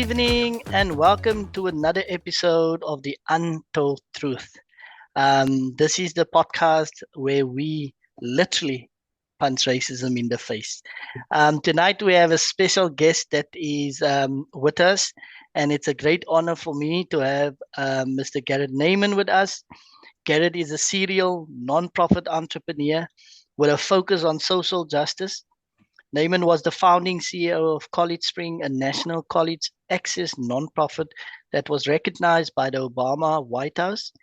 evening, and welcome to another episode of the Untold Truth. This is the podcast where we literally punch racism in the face. Tonight, we have a special guest that is with us, and it's a great honor for me to have Mr. Garrett Neiman with us. Garrett is a serial non-profit entrepreneur with a focus on social justice. Neiman was the founding CEO of College Spring, a national college access nonprofit that was recognized by the Obama White House.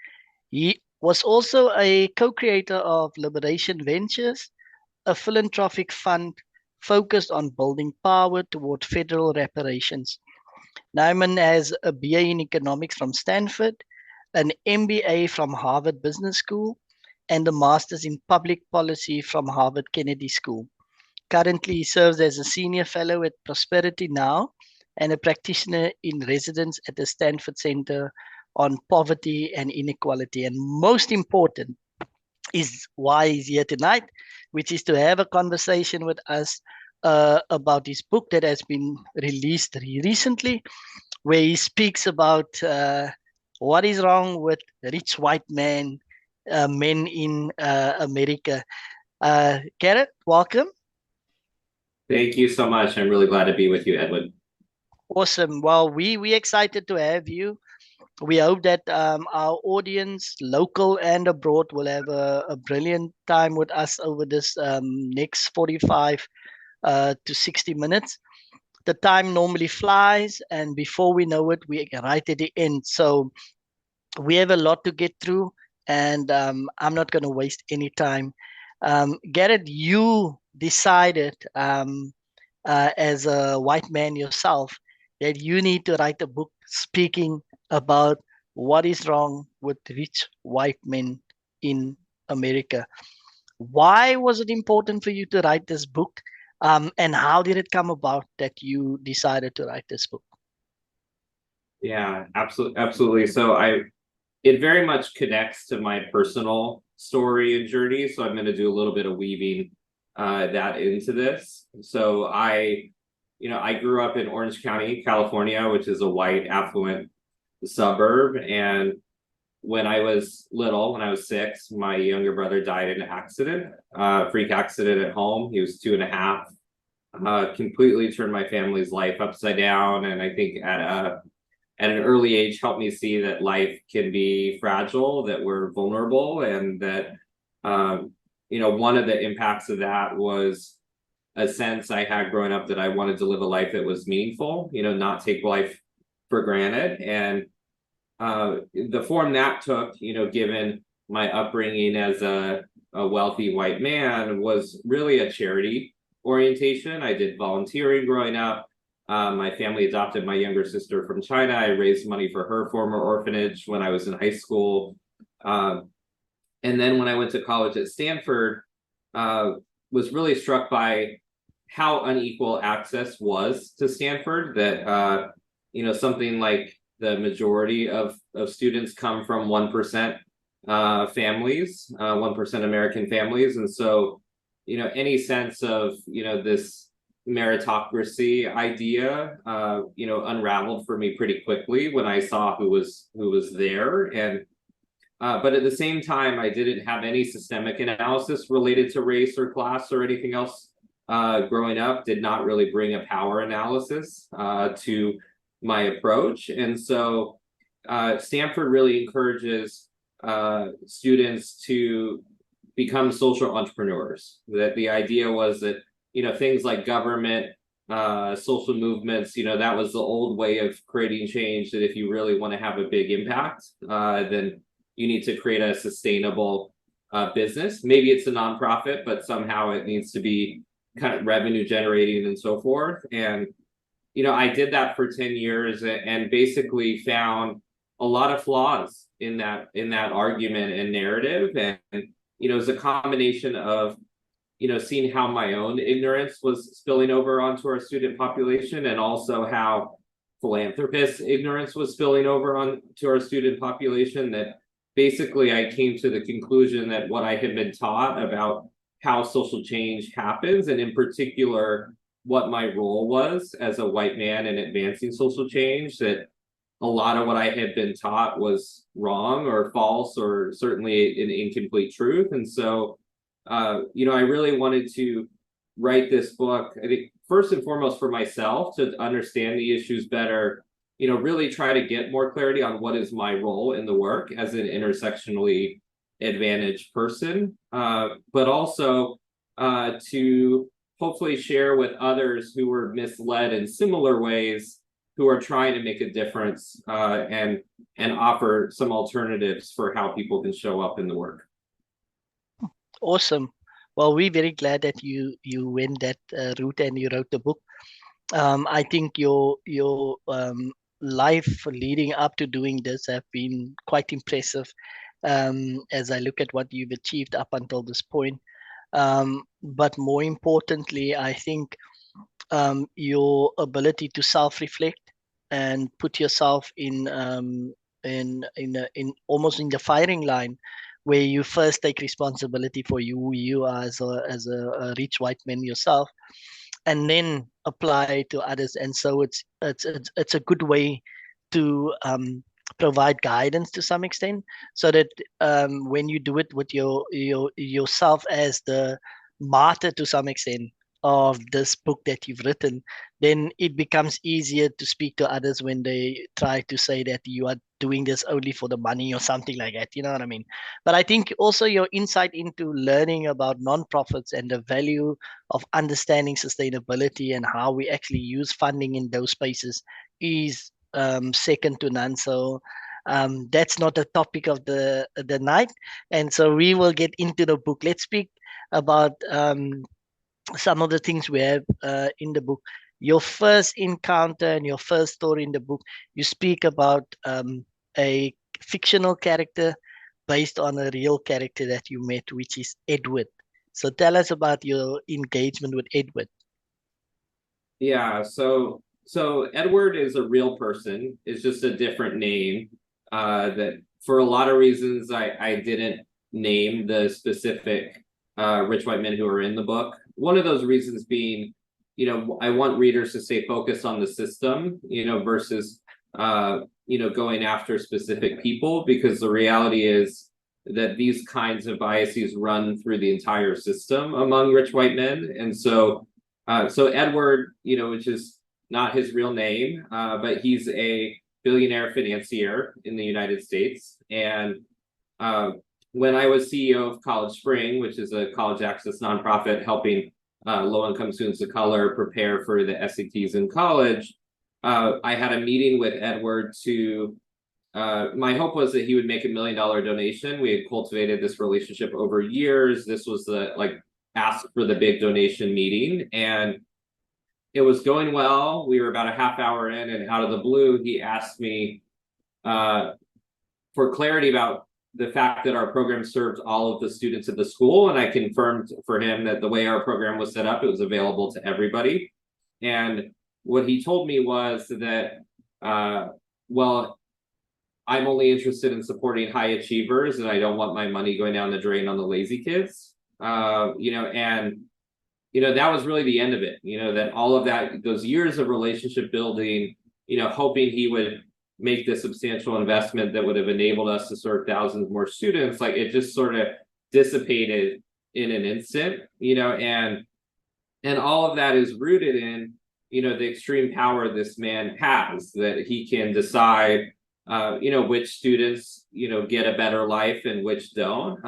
He was also a co creator of Liberation Ventures, a philanthropic fund focused on building power toward federal reparations. Neiman has a BA in economics from Stanford, an MBA from Harvard Business School, and a master's in public policy from Harvard Kennedy School. Currently, he serves as a senior fellow at Prosperity Now and a practitioner in residence at the Stanford Center on Poverty and Inequality. And most important is why he's here tonight, which is to have a conversation with us about his book that has been released recently, where he speaks about what is wrong with rich white men in America. Garrett, welcome. Thank you so much. I'm really glad to be with you, Edwin. Awesome. Well, we excited to have you. We hope that our audience, local and abroad, will have a brilliant time with us over this next 45 to 60 minutes. The time normally flies, and before we know it, we're right at the end. So we have a lot to get through, and I'm not going to waste any time. Garrett, you decided as a white man yourself that you need to write a book speaking about what is wrong with rich white men in America. Why was it important for you to write this book? And how did it come about that you decided to write this book? Yeah, absolutely. So it very much connects to my personal story and journey. So I'm going to do a little bit of weaving that into this. So I grew up in Orange County, California, which is a white affluent suburb. And when I was little, when I was 6, my younger brother died in an accident, freak accident at home. He was 2.5, completely turned my family's life upside down. And I think at an early age helped me see that life can be fragile, that we're vulnerable, and that one of the impacts of that was a sense I had growing up that I wanted to live a life that was meaningful, not take life for granted. And the form that took, given my upbringing as a wealthy white man, was really a charity orientation. I did volunteering growing up. My family adopted my younger sister from China. I raised money for her former orphanage when I was in high school. And then when I went to college at Stanford, was really struck by how unequal access was to Stanford, that, something like the majority of students come from 1% families, 1% American families. And so, any sense of, this meritocracy idea, unraveled for me pretty quickly when I saw who was there. And but at the same time, I didn't have any systemic analysis related to race or class or anything else growing up. Did not really bring a power analysis to my approach. And so Stanford really encourages students to become social entrepreneurs. That the idea was that, things like government, social movements, that was the old way of creating change, that if you really want to have a big impact, then you need to create a sustainable business. Maybe it's a nonprofit, but somehow it needs to be kind of revenue generating and so forth. And, I did that for 10 years and basically found a lot of flaws in that argument and narrative. And, it was a combination of, seeing how my own ignorance was spilling over onto our student population, and also how philanthropists' ignorance was spilling over onto our student population, that basically I came to the conclusion that what I had been taught about how social change happens, and in particular, what my role was as a white man in advancing social change, that a lot of what I had been taught was wrong or false or certainly an incomplete truth. And so, I really wanted to write this book, I think, first and foremost for myself to understand the issues better, really try to get more clarity on what is my role in the work as an intersectionally advantaged person, but also to hopefully share with others who were misled in similar ways, who are trying to make a difference, and offer some alternatives for how people can show up in the work. Awesome. Well, we're very glad that you went that route and you wrote the book. I think your life leading up to doing this have been quite impressive. As I look at what you've achieved up until this point. But more importantly, I think your ability to self-reflect and put yourself in almost in the firing line, where you first take responsibility for who you are as a rich white man yourself, and then apply it to others. And so it's a good way to provide guidance to some extent, so that when you do it with yourself as the martyr to some extent of this book that you've written, then it becomes easier to speak to others when they try to say that you are doing this only for the money or something like that. You know what I mean? But I think also your insight into learning about nonprofits and the value of understanding sustainability and how we actually use funding in those spaces is second to none. So that's not the topic of the night, and so we will get into the book. Let's speak about some of the things we have in the book. Your first encounter and your first story in the book, you speak about a fictional character based on a real character that you met, which is Edward. So tell us about your engagement with Edward. Yeah, so Edward is a real person. It's just a different name. That for a lot of reasons I didn't name the specific rich white men who are in the book. One of those reasons being, I want readers to stay focused on the system, versus going after specific people, because the reality is that these kinds of biases run through the entire system among rich white men. And so Edward, which is not his real name, but he's a billionaire financier in the United States. And when I was CEO of College Spring, which is a college access nonprofit helping low-income students of color prepare for the SATs in college, I had a meeting with Edward to, my hope was that he would make $1 million donation. We had cultivated this relationship over years. This was the ask for the big donation meeting, and it was going well. We were about a half hour in, and out of the blue, he asked me for clarity about the fact that our program served all of the students at the school. And I confirmed for him that the way our program was set up, it was available to everybody. And what he told me was that, well, I'm only interested in supporting high achievers, and I don't want my money going down the drain on the lazy kids. That was really the end of it. That all of that, those years of relationship building, hoping he would make this substantial investment that would have enabled us to serve thousands more students, it just sort of dissipated in an instant. And all of that is rooted in, the extreme power this man has, that he can decide which students, get a better life and which don't,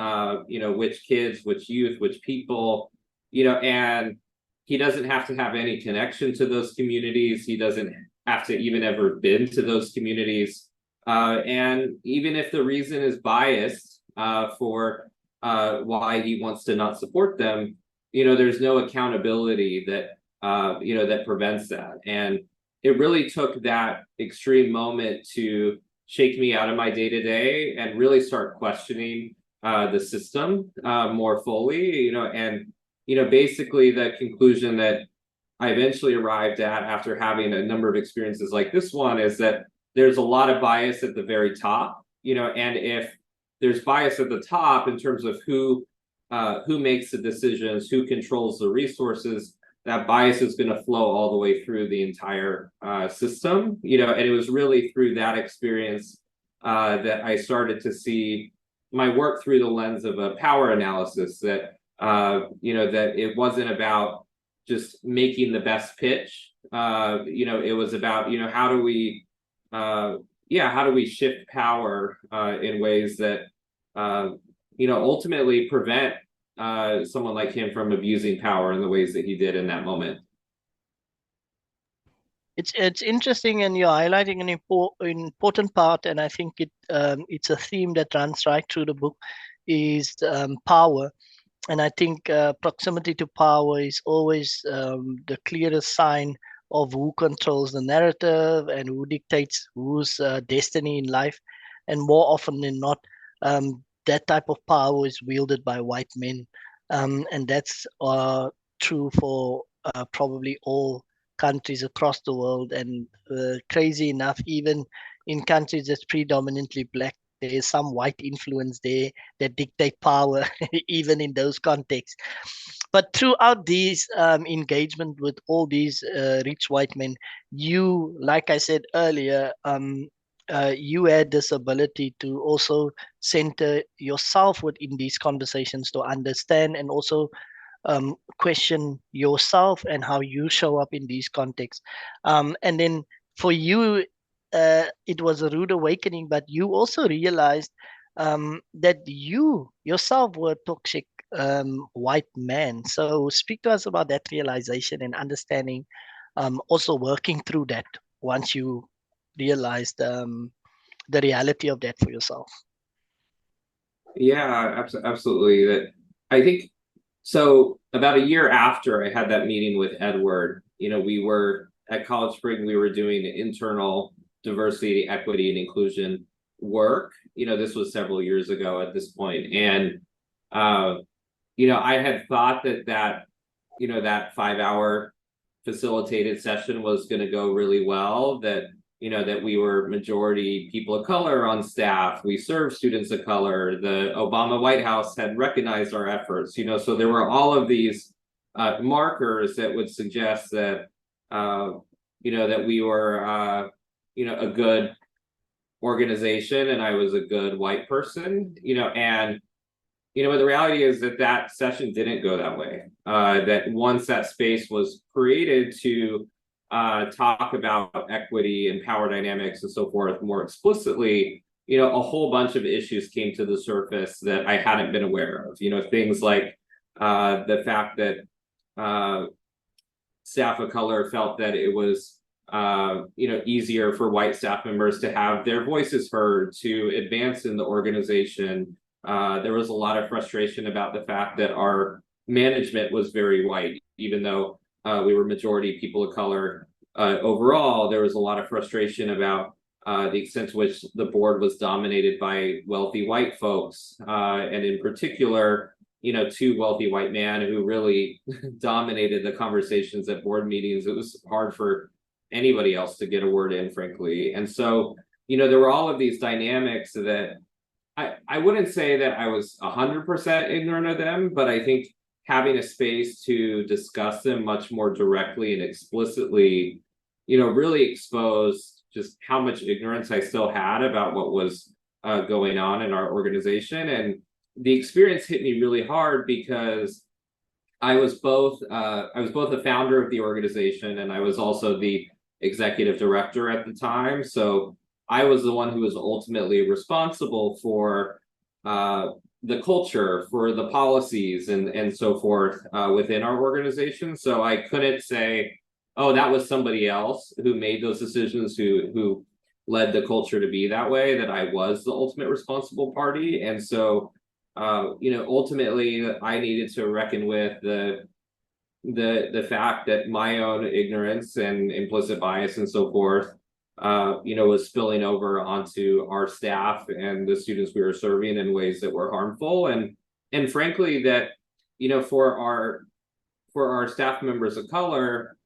which kids, which youth, which people, and he doesn't have to have any connection to those communities. He doesn't have to even ever been to those communities. And even if the reason is biased for why he wants to not support them, there's no accountability that, that prevents that. And it really took that extreme moment to shake me out of my day-to-day and really start questioning the system more fully, and basically the conclusion that I eventually arrived at after having a number of experiences like this one is that there's a lot of bias at the very top, and if there's bias at the top in terms of who makes the decisions, who controls the resources, that bias is going to flow all the way through the entire system, and it was really through that experience that I started to see my work through the lens of a power analysis, that that it wasn't about just making the best pitch. It was about, how do we shift power in ways that ultimately prevent someone like him from abusing power in the ways that he did in that moment. It's interesting, and you're highlighting an important part, and I think it's a theme that runs right through the book, is power. And I think proximity to power is always the clearest sign of who controls the narrative and who dictates whose destiny in life. And more often than not, that type of power is wielded by white men. And that's true for probably all countries across the world. And crazy enough, even in countries that's predominantly black, there is some white influence there that dictate power, even in those contexts. But throughout these engagement with all these rich white men, you, like I said earlier, you had this ability to also center yourself within these conversations to understand and also question yourself and how you show up in these contexts. And then for you, it was a rude awakening, but you also realized that you yourself were a toxic white man. So speak to us about that realization and understanding, also working through that once you realized the reality of that for yourself. Yeah, absolutely. That, I think, so about a year after I had that meeting with Edward, we were at College Spring, we were doing internal diversity, equity, and inclusion work. This was several years ago at this point. And, I had thought that 5-hour facilitated session was going to go really well, that we were majority people of color on staff. We serve students of color. The Obama White House had recognized our efforts, so there were all of these markers that would suggest that, that we were, a good organization and I was a good white person, and, but the reality is that session didn't go that way. That once that space was created to talk about equity and power dynamics and so forth more explicitly, a whole bunch of issues came to the surface that I hadn't been aware of. Things like the fact that staff of color felt that it was easier for white staff members to have their voices heard, to advance in the organization. There was a lot of frustration about the fact that our management was very white, even though we were majority people of color. Overall, there was a lot of frustration about the extent to which the board was dominated by wealthy white folks, and in particular, two wealthy white men who really dominated the conversations at board meetings. It was hard for anybody else to get a word in, frankly. And so, there were all of these dynamics that I wouldn't say that I was 100% ignorant of them, but I think having a space to discuss them much more directly and explicitly, really exposed just how much ignorance I still had about what was going on in our organization. And the experience hit me really hard because I was both a founder of the organization and I was also the executive director at the time. So I was the one who was ultimately responsible for the culture, for the policies and so forth within our organization. So I couldn't say, oh, that was somebody else who made those decisions, who led the culture to be that way, that I was the ultimate responsible party. And so, ultimately I needed to reckon with the fact that my own ignorance and implicit bias and so forth, was spilling over onto our staff and the students we were serving in ways that were harmful. And frankly, that, for our staff members of color,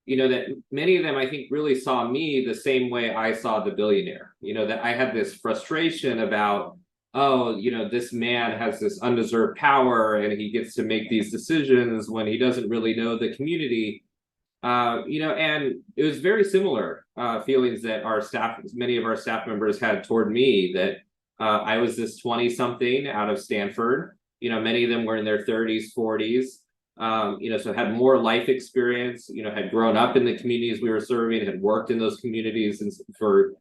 that many of them, I think, really saw me the same way I saw the billionaire, that I had this frustration about oh, this man has this undeserved power and he gets to make these decisions when he doesn't really know the community. And it was very similar feelings that many of our staff members had toward me, that I was this 20 something out of Stanford. Many of them were in their 30s, 40s, so had more life experience, had grown up in the communities we were serving, had worked in those communities for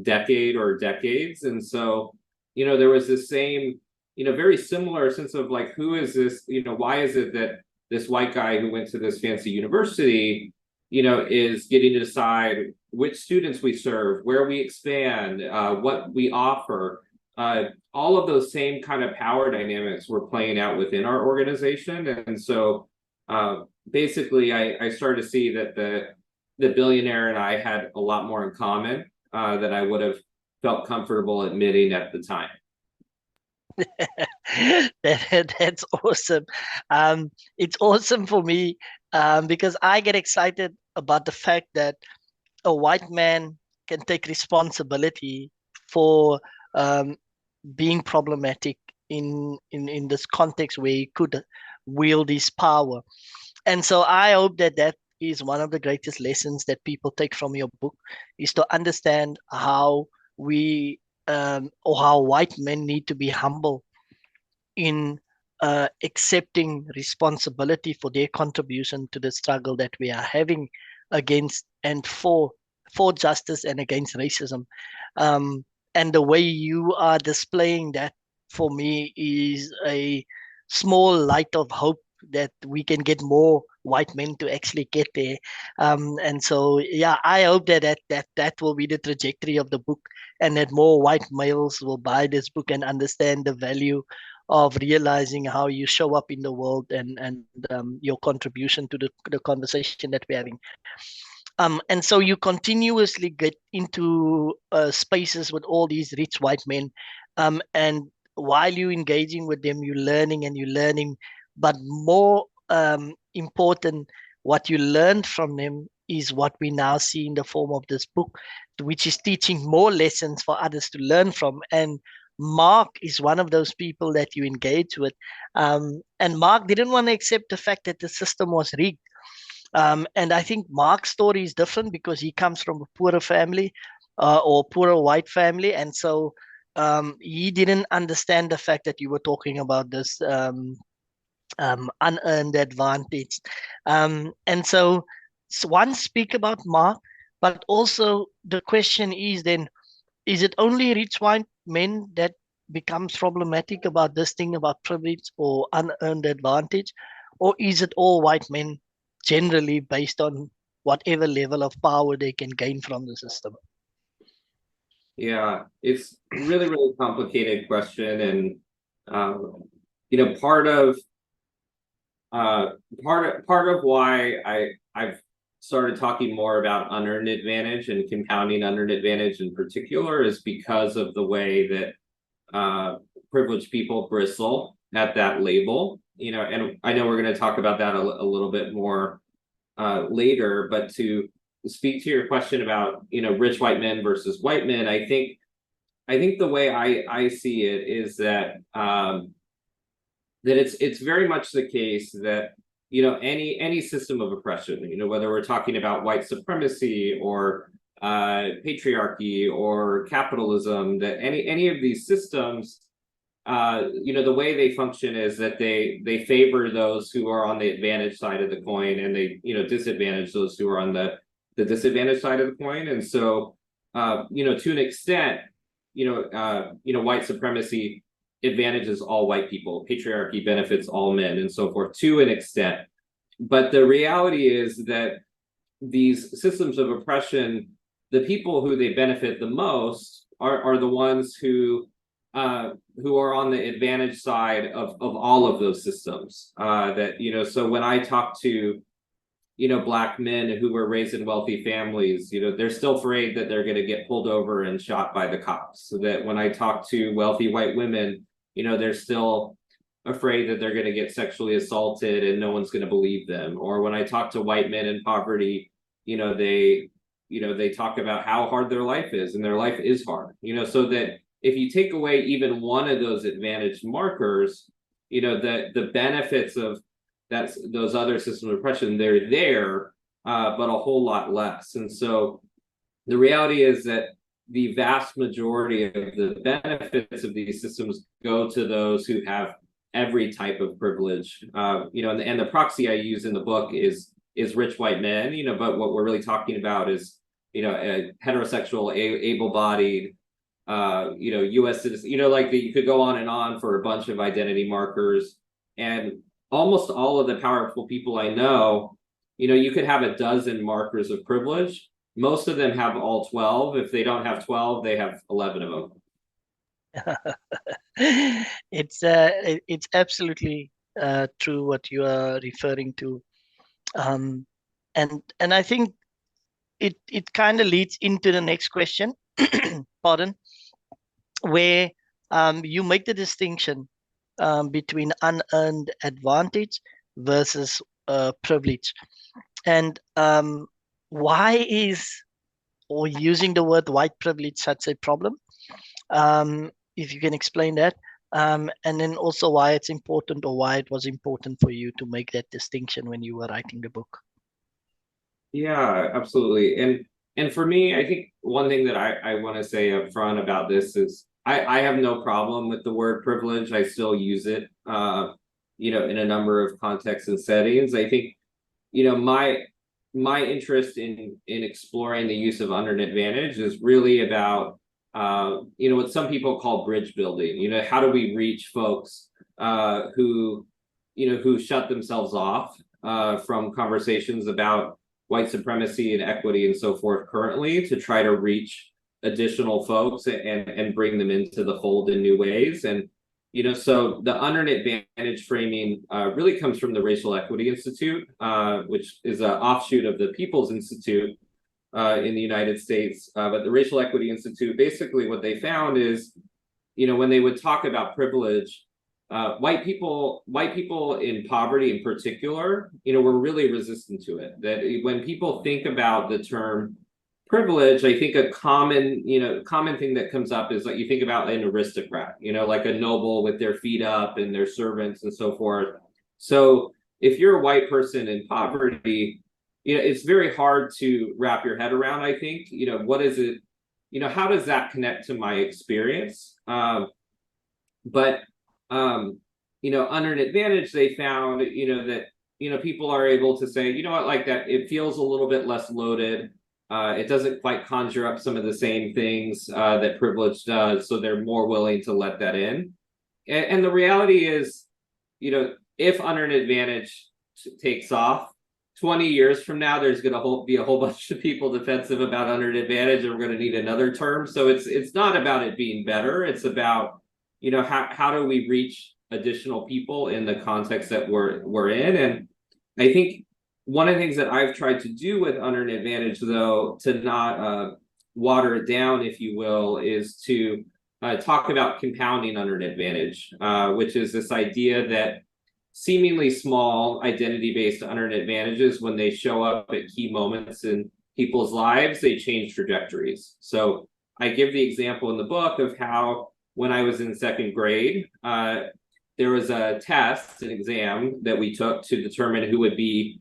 decades. And so, there was this same, very similar sense of like, who is this, why is it that this white guy who went to this fancy university, is getting to decide which students we serve, where we expand, what we offer. All of those same kind of power dynamics were playing out within our organization. And so basically, I started to see that the billionaire and I had a lot more in common than I would have felt comfortable admitting at the time. That's awesome. It's awesome for me because I get excited about the fact that a white man can take responsibility for being problematic in this context where he could wield his power. And so I hope that that is one of the greatest lessons that people take from your book, is to understand how we or how white men need to be humble in accepting responsibility for their contribution to the struggle that we are having against and for justice and against racism. And the way you are displaying that for me is a small light of hope that we can get more white men to actually get there. And so, yeah, I hope that will be the trajectory of the book, and that more white males will buy this book and understand the value of realizing how you show up in the world, and your contribution to the conversation that we're having. And so you continuously get into spaces with all these rich white men, and while you're engaging with them, you're learning, but more important, what you learned from them is what we now see in the form of this book, which is teaching more lessons for others to learn from. And Mark is one of those people that you engage with. And Mark didn't want to accept the fact that the system was rigged. And I think Mark's story is different because he comes from a poorer family, or poorer white family. And so he didn't understand the fact that you were talking about this unearned advantage. And so one, speak about Mark, but also the question is then, is it only rich white men that becomes problematic about this thing about privilege or unearned advantage? Or is it all white men generally, based on whatever level of power they can gain from the system? Yeah, it's really, really complicated question. And part of why I've started talking more about unearned advantage and compounding unearned advantage in particular is because of the way that privileged people bristle at that label. And I know we're going to talk about that a little bit more later, but to speak to your question about rich white men versus white men, I think the way I see it is that that it's very much the case that any system of oppression, whether we're talking about white supremacy or patriarchy or capitalism, that any of these systems, the way they function is that they favor those who are on the advantage side of the coin, and they disadvantage those who are on the disadvantaged side of the coin. And so to an extent, white supremacy advantages all white people, patriarchy benefits all men, and so forth, to an extent. But the reality is that these systems of oppression, the people who they benefit the most are the ones who are on the advantage side of all of those systems. So when I talk to Black men who were raised in wealthy families, they're still afraid that they're going to get pulled over and shot by the cops. So that when I talk to wealthy white women, they're still afraid that they're going to get sexually assaulted and no one's going to believe them. Or when I talk to white men in poverty, they talk about how hard their life is, and their life is hard. So that if you take away even one of those advantage markers, the benefits of those other systems of oppression, they're there, but a whole lot less. And so the reality is that the vast majority of the benefits of these systems go to those who have every type of privilege. And the proxy I use in the book is rich white men, but what we're really talking about is, a heterosexual, able-bodied, U.S. citizen, you could go on and on for a bunch of identity markers. And almost all of the powerful people I know, you could have a dozen markers of privilege. Most of them have all 12. If they don't have 12, they have 11 of them. It's absolutely true what you are referring to, and I think it kind of leads into the next question. Pardon, where you make the distinction between unearned advantage versus privilege, and why is, or using the word white privilege, such a problem? If you can explain that, and then also why it's important, or why it was important for you to make that distinction when you were writing the book. Yeah, absolutely. And for me, I think one thing that I want to say up front about this is I have no problem with the word privilege. I still use it, in a number of contexts and settings. I think, my interest in exploring the use of unearned advantage is really about, what some people call bridge building. How do we reach folks who shut themselves off from conversations about white supremacy and equity and so forth currently, to try to reach additional folks and bring them into the fold in new ways. And so the unearned advantage framing really comes from the Racial Equity Institute, which is an offshoot of the People's Institute in the United States. But the Racial Equity Institute, basically what they found is, when they would talk about privilege, white people in poverty in particular, were really resistant to it. That when people think about the term privilege, I think a common thing that comes up is like, you think about an aristocrat, like a noble with their feet up and their servants and so forth. So if you're a white person in poverty, it's very hard to wrap your head around, I think. What is it, how does that connect to my experience? But unearned advantage, they found, that, people are able to say, like that, it feels a little bit less loaded. It doesn't quite conjure up some of the same things that privilege does. So they're more willing to let that in. And the reality is, if unearned advantage takes off, 20 years from now, there's going to be a whole bunch of people defensive about unearned advantage, and we're going to need another term. So it's not about it being better. It's about, how do we reach additional people in the context that we're in. And I think one of the things that I've tried to do with unearned advantage, though, to not water it down, if you will, is to talk about compounding unearned advantage, which is this idea that seemingly small identity-based unearned advantages, when they show up at key moments in people's lives, they change trajectories. So I give the example in the book of how, when I was in second grade, there was a test, an exam that we took to determine who would be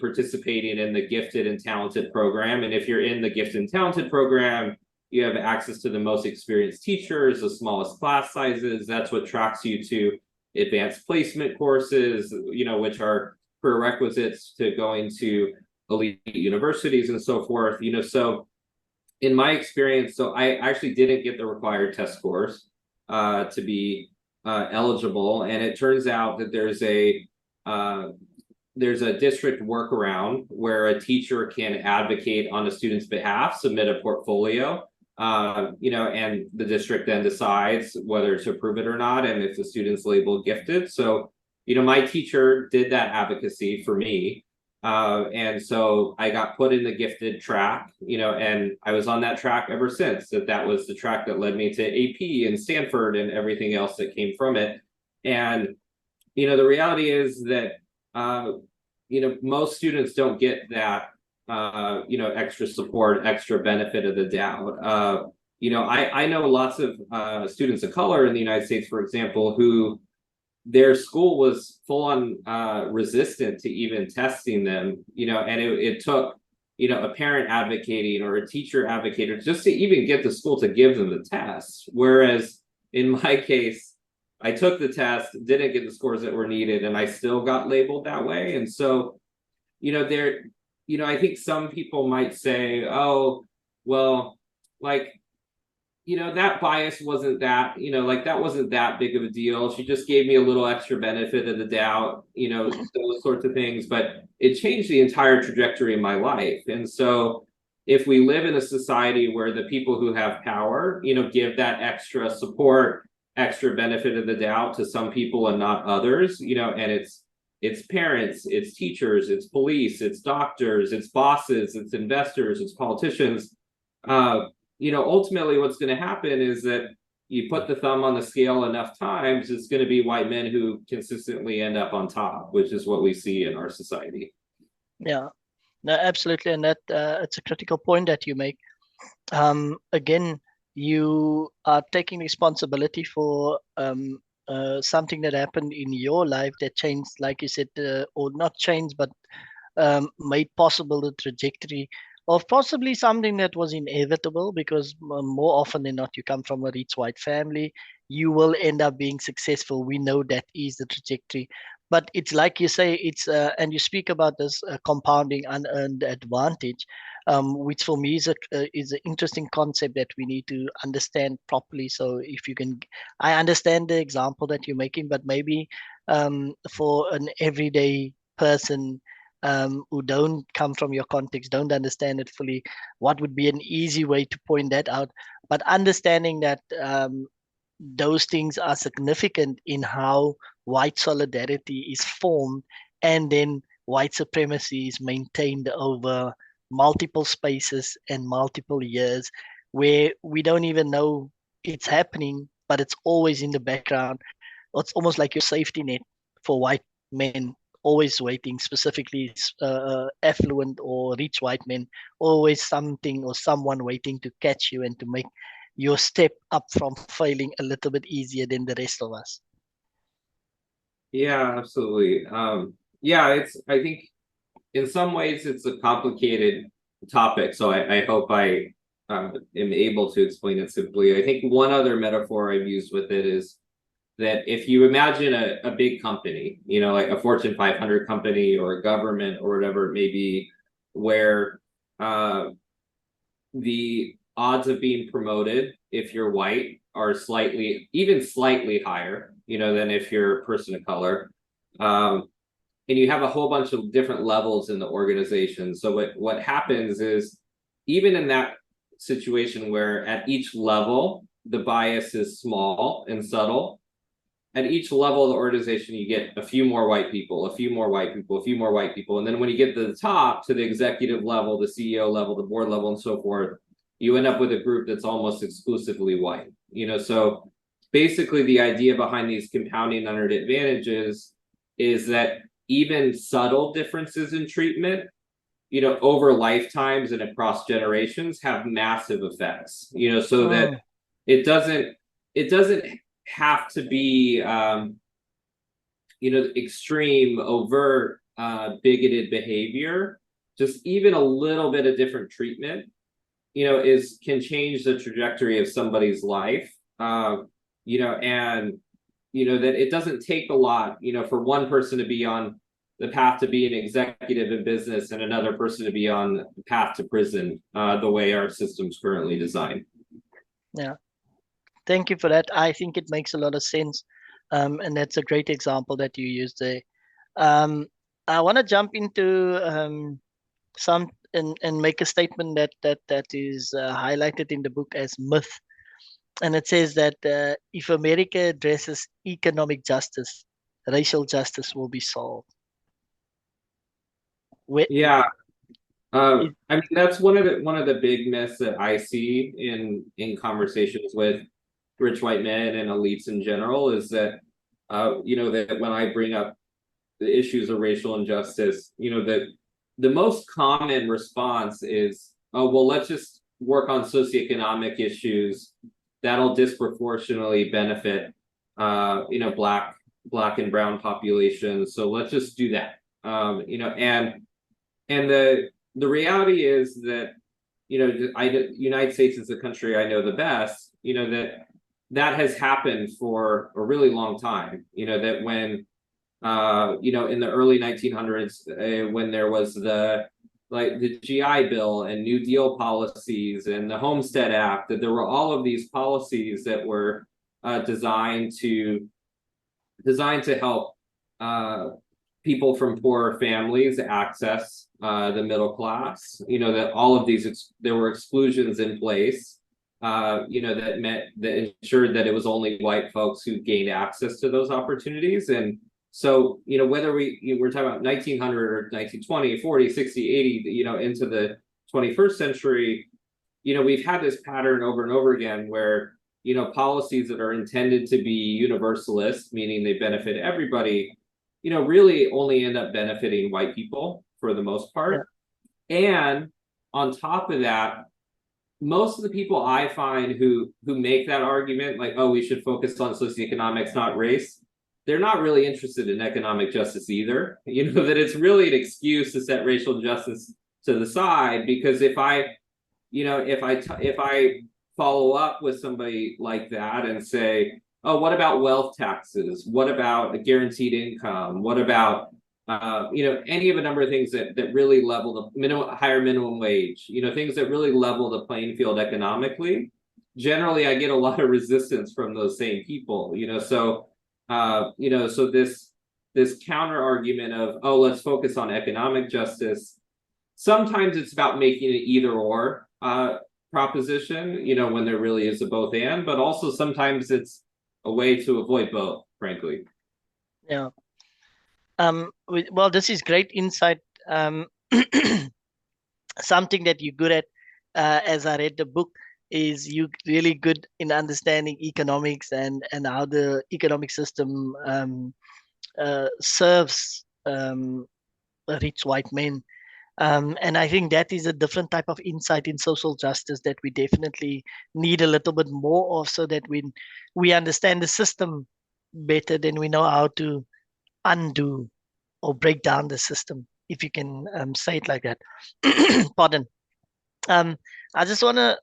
participating in the gifted and talented program. And if you're in the gifted and talented program, you have access to the most experienced teachers, the smallest class sizes. That's what tracks you to advanced placement courses, which are prerequisites to going to elite universities and so forth. So in my experience, so I actually didn't get the required test scores to be eligible. And it turns out that there's a district workaround where a teacher can advocate on a student's behalf, submit a portfolio, and the district then decides whether to approve it or not, and if the student's labeled gifted. So, my teacher did that advocacy for me. And so I got put in the gifted track, and I was on that track ever since. That was the track that led me to AP and Stanford and everything else that came from it. And, the reality is that, most students don't get that, extra support, extra benefit of the doubt. I know lots of students of color in the United States, for example, who their school was full on resistant to even testing them, and it took, a parent advocating or a teacher advocating just to even get the school to give them the test. Whereas in my case, I took the test, didn't get the scores that were needed, and I still got labeled that way. And so, there, I think some people might say, oh, well, like, that bias wasn't that, like that wasn't that big of a deal. She just gave me a little extra benefit of the doubt, those sorts of things. But it changed the entire trajectory of my life. And so if we live in a society where the people who have power, give that extra support, extra benefit of the doubt to some people and not others, and it's parents, it's teachers, it's police, it's doctors, it's bosses, it's investors, it's politicians. Ultimately what's going to happen is that you put the thumb on the scale enough times, it's going to be white men who consistently end up on top, which is what we see in our society. Yeah, no, absolutely. And that it's a critical point that you make. Again, you are taking responsibility for something that happened in your life that changed, like you said, or not changed, but made possible the trajectory of possibly something that was inevitable, because more often than not, you come from a rich white family, you will end up being successful. We know that is the trajectory. But it's like you say, it's and you speak about this compounding unearned advantage, which for me is an interesting concept that we need to understand properly. So if you can, I understand the example that you're making, but maybe for an everyday person who don't come from your context, don't understand it fully, what would be an easy way to point that out? But understanding that those things are significant in how white solidarity is formed, and then white supremacy is maintained over multiple spaces and multiple years, where we don't even know it's happening, but it's always in the background. It's almost like your safety net for white men, always waiting, specifically affluent or rich white men, always something or someone waiting to catch you and to make your step up from failing a little bit easier than the rest of us. Yeah, absolutely. I think in some ways it's a complicated topic, so I hope I am able to explain it simply. I think one other metaphor I've used with it is that if you imagine a big company, like a Fortune 500 company or a government or whatever it may be, where the odds of being promoted if you're white are even slightly higher, than if you're a person of color. And you have a whole bunch of different levels in the organization. So what happens is, even in that situation where at each level the bias is small and subtle, at each level of the organization you get a few more white people, a few more white people, a few more white people, and then when you get to the top, to the executive level, the CEO level, the board level, and so forth, you end up with a group that's almost exclusively white. So basically the idea behind these compounding unearned advantages is that even subtle differences in treatment, over lifetimes and across generations have massive effects, so that it doesn't have to be, extreme, overt, bigoted behavior. Just even a little bit of different treatment, can change the trajectory of somebody's life. And that it doesn't take a lot, for one person to be on the path to be an executive in business and another person to be on the path to prison, the way our system's currently designed. Yeah, thank you for that. I think it makes a lot of sense. And that's a great example that you used there. I want to jump into some and make a statement that is highlighted in the book as myth. And it says that if America addresses economic justice, racial justice will be solved. Yeah. It, I mean, that's one of the big myths that I see in conversations with rich white men and elites in general, is that that when I bring up the issues of racial injustice, that the most common response is, oh well, let's just work on socioeconomic issues that'll disproportionately benefit, black and brown populations. So let's just do that. And the reality is that, United States is the country I know the best, that has happened for a really long time. That when, in the early 1900s, when there was the GI Bill and New Deal policies and the Homestead Act, that there were all of these policies that were designed to help people from poorer families access the middle class. That all of these there were exclusions in place. That ensured that it was only white folks who gained access to those opportunities. And so, whether we're talking about 1900 or 1920, 40, 60, 80, into the 21st century, we've had this pattern over and over again where, policies that are intended to be universalist, meaning they benefit everybody, really only end up benefiting white people for the most part. Yeah. And on top of that, most of the people I find who make that argument, like, oh, we should focus on socioeconomics, not race, they're not really interested in economic justice either. That it's really an excuse to set racial justice to the side, because if I follow up with somebody like that and say, oh, what about wealth taxes? What about a guaranteed income? What about any of a number of things that really level the higher minimum wage, things that really level the playing field economically? Generally, I get a lot of resistance from those same people, so this counter argument of, oh, let's focus on economic justice. Sometimes it's about making an either or proposition, when there really is a both and, but also sometimes it's a way to avoid both, frankly. Yeah. Well, this is great insight. Something that you're good at, as I read the book, is you really good in understanding economics and how the economic system serves rich white men. And I think that is a different type of insight in social justice that we definitely need a little bit more of, so that we understand the system better, than we know how to undo or break down the system, if you can say it like that. Pardon. I just want to,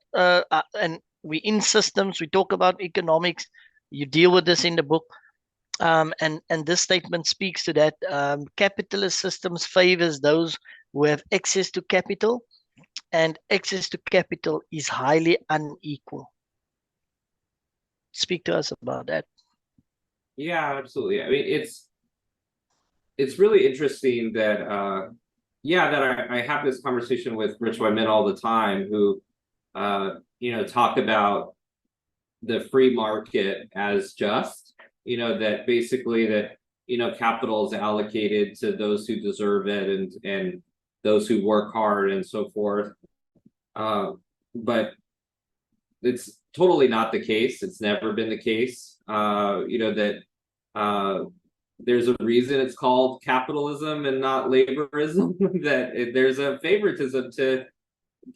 and we in systems, we talk about economics, you deal with this in the book. And this statement speaks to that. Capitalist systems favors those who have access to capital, and access to capital is highly unequal. Speak to us about that. Yeah, absolutely. I mean, it's really interesting that I have this conversation with rich white men all the time who talk about the free market as just, that basically that capital is allocated to those who deserve it and those who work hard and so forth. But it's totally not the case. It's never been the case. There's a reason it's called capitalism and not laborism. That there's a favoritism to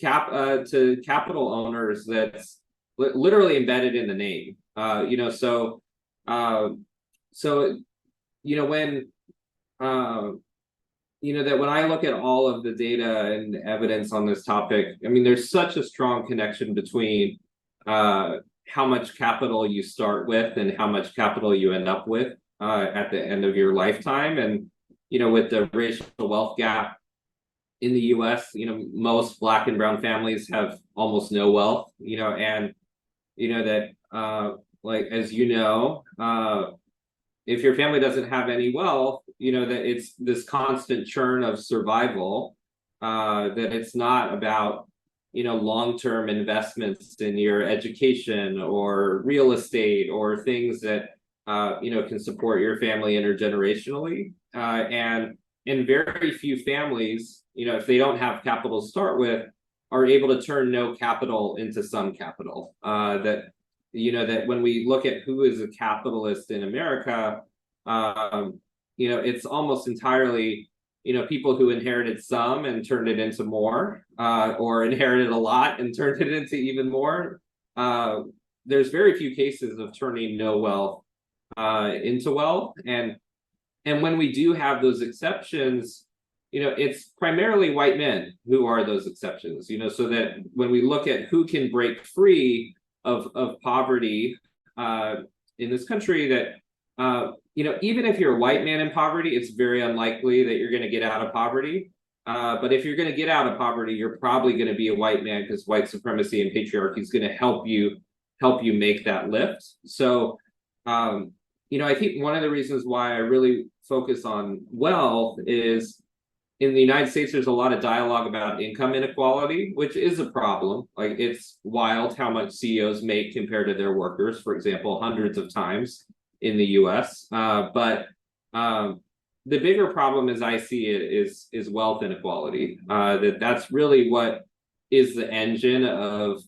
capital owners that's literally embedded in the name. When I look at all of the data and evidence on this topic, I mean, there's such a strong connection between how much capital you start with and how much capital you end up with at the end of your lifetime. And, with the racial wealth gap in the US, most Black and brown families have almost no wealth, and, as if your family doesn't have any wealth, that it's this constant churn of survival, that it's not about, long-term investments in your education or real estate or things that, can support your family intergenerationally. And in very few families, if they don't have capital to start with, are able to turn no capital into some capital. That when we look at who is a capitalist in America, it's almost entirely people who inherited some and turned it into more, or inherited a lot and turned it into even more. There's very few cases of turning no wealth into wealth. And when we do have those exceptions, it's primarily white men who are those exceptions, so that when we look at who can break free of poverty in this country, that even if you're a white man in poverty, it's very unlikely that you're going to get out of poverty. But if you're going to get out of poverty, you're probably going to be a white man, because white supremacy and patriarchy is going to help you make that lift. So, I think one of the reasons why I really focus on wealth is, in the United States, there's a lot of dialogue about income inequality, which is a problem. Like, it's wild how much CEOs make compared to their workers, for example, hundreds of times in the US. But the bigger problem, as I see it, is wealth inequality. That's really what is the engine of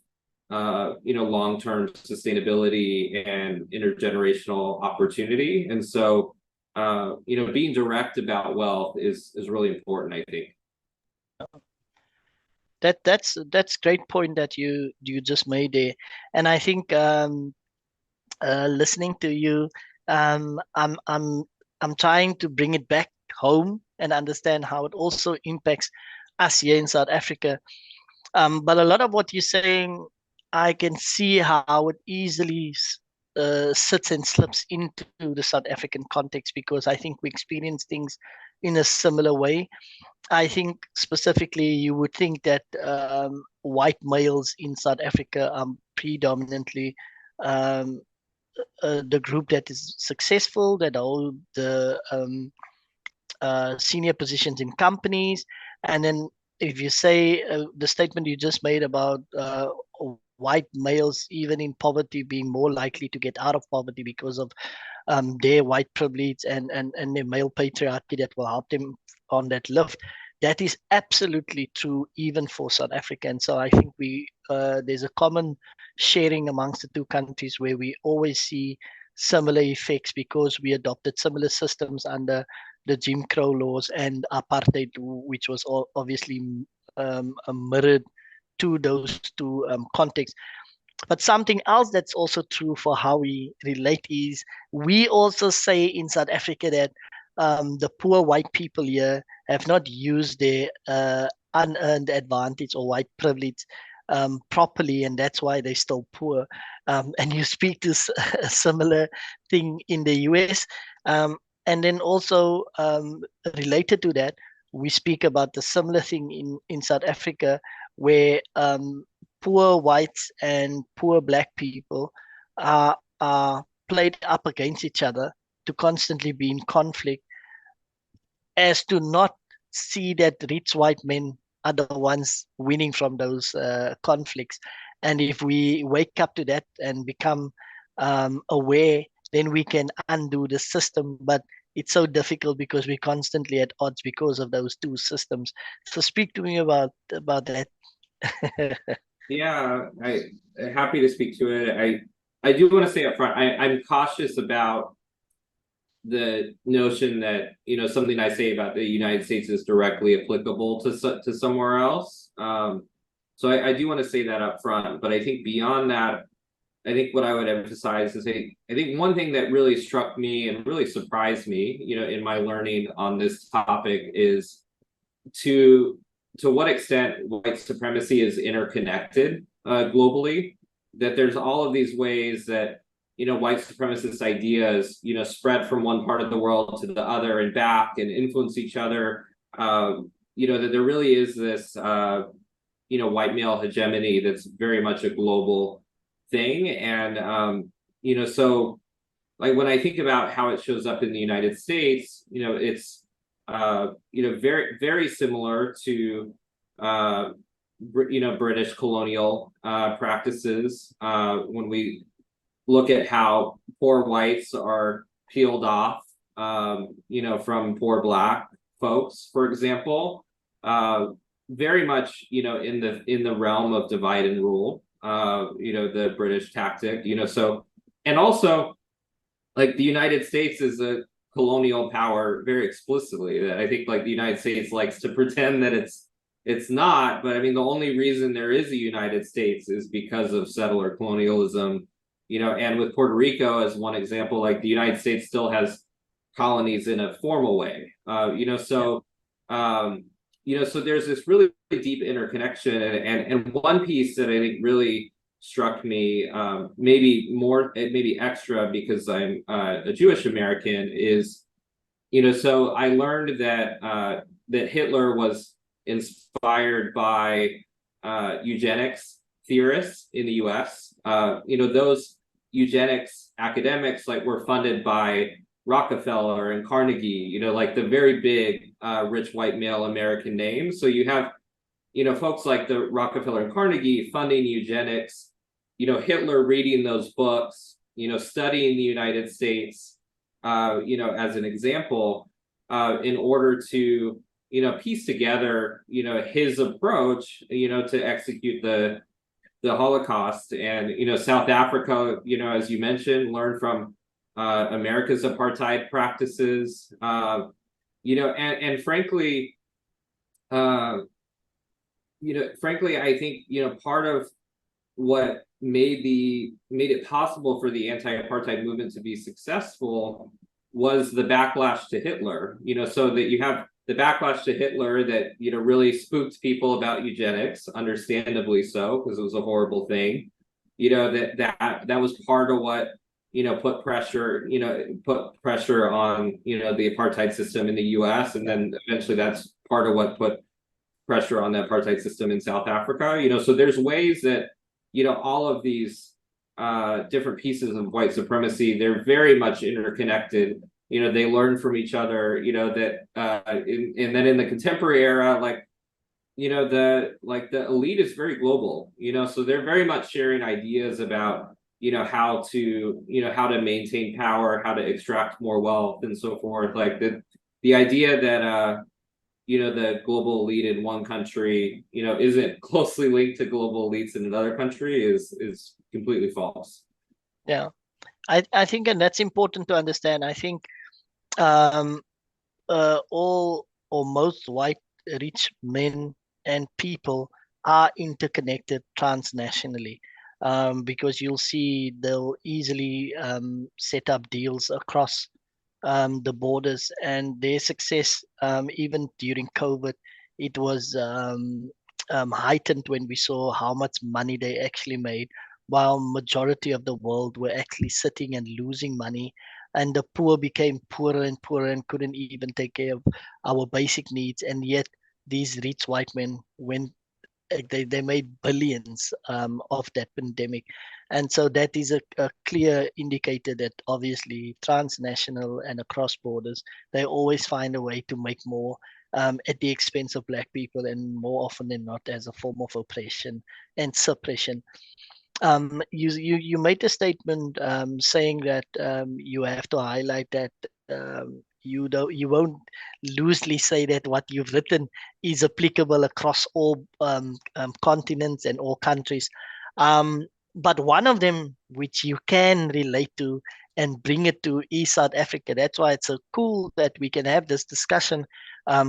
long-term sustainability and intergenerational opportunity. And so being direct about wealth is really important, I think. That's great point that you just made there. And I think listening to you, I'm trying to bring it back home and understand how it also impacts us here in South Africa. But a lot of what you're saying, I can see how it easily sits and slips into the South African context, because I think we experience things in a similar way. I think specifically you would think that white males in South Africa are predominantly um, the group that is successful, that hold the senior positions in companies. And then if you say the statement you just made about white males, even in poverty, being more likely to get out of poverty because of their white privilege and their male patriarchy that will help them on that lift. That is absolutely true, even for South Africa. And so I think there's a common sharing amongst the two countries, where we always see similar effects, because we adopted similar systems under the Jim Crow laws and apartheid, which was obviously mirrored to those two contexts. But something else that's also true for how we relate is, we also say in South Africa that the poor white people here have not used their unearned advantage or white privilege properly, and that's why they're still poor. And you speak to a similar thing in the US. And then also related to that, we speak about the similar thing in South Africa, where poor whites and poor black people are played up against each other to constantly be in conflict, as to not see that rich white men are the ones winning from those conflicts. And if we wake up to that and become aware, then we can undo the system. But it's so difficult because we're constantly at odds because of those two systems. So speak to me about that. Yeah, I'm happy to speak to it. I do want to say up front, I'm cautious about the notion that something I say about the United States is directly applicable to somewhere else. So I do want to say that up front. But I think beyond that, I think what I would emphasize is, I think one thing that really struck me and really surprised me, in my learning on this topic, is to what extent white supremacy is interconnected globally. That there's all of these ways that white supremacist ideas spread from one part of the world to the other and back and influence each other. That there really is this white male hegemony that's very much a global thing. And so, like, when I think about how it shows up in the United States, it's very, very similar to British colonial practices. When we look at how poor whites are peeled off from poor black folks, for example, very much in the realm of divide and rule, the British tactic. So, and also, like, the United States is a colonial power very explicitly. That I think like the United States likes to pretend that it's not, but I mean the only reason there is a United States is because of settler colonialism, and with Puerto Rico as one example, like the United States still has colonies in a formal way. So there's this really deep interconnection, and one piece that I think really struck me, maybe extra because I'm a Jewish American, is so I learned that Hitler was inspired by eugenics theorists in the U.S. Those eugenics academics were funded by Rockefeller and Carnegie, like the very big rich white male American names. So you have folks like the Rockefeller and Carnegie funding eugenics, Hitler reading those books, studying the United States, as an example, in order to piece together his approach to execute the Holocaust. And South Africa, as you mentioned, learned from America's apartheid practices, and frankly, I think part of what made it possible for the anti-apartheid movement to be successful was the backlash to Hitler. So that you have the backlash to Hitler that really spooked people about eugenics, understandably so, because it was a horrible thing. That was part of what put pressure on the apartheid system in the U.S., and then eventually that's part of what put pressure on the apartheid system in South Africa. So there's ways that all of these different pieces of white supremacy, they're very much interconnected. They learn from each other. And then in the contemporary era, the elite is very global. So they're very much sharing ideas about how to maintain power, how to extract more wealth, and so forth. Like the idea that the global elite in one country isn't closely linked to global elites in another country is completely false. Yeah, I think, and that's important to understand. I think all or most white rich men and people are interconnected transnationally, because you'll see they'll easily set up deals across the borders, and their success, even during COVID, it was heightened when we saw how much money they actually made, while majority of the world were actually sitting and losing money, and the poor became poorer and poorer and couldn't even take care of our basic needs. And yet these rich white men went, they made billions of that pandemic. And so that is a clear indicator that obviously transnational and across borders, they always find a way to make more at the expense of Black people, and more often than not as a form of oppression and suppression. You made a statement saying that you have to highlight that you won't loosely say that what you've written is applicable across all continents and all countries. But one of them which you can relate to and bring it to is South Africa. That's why it's so cool that we can have this discussion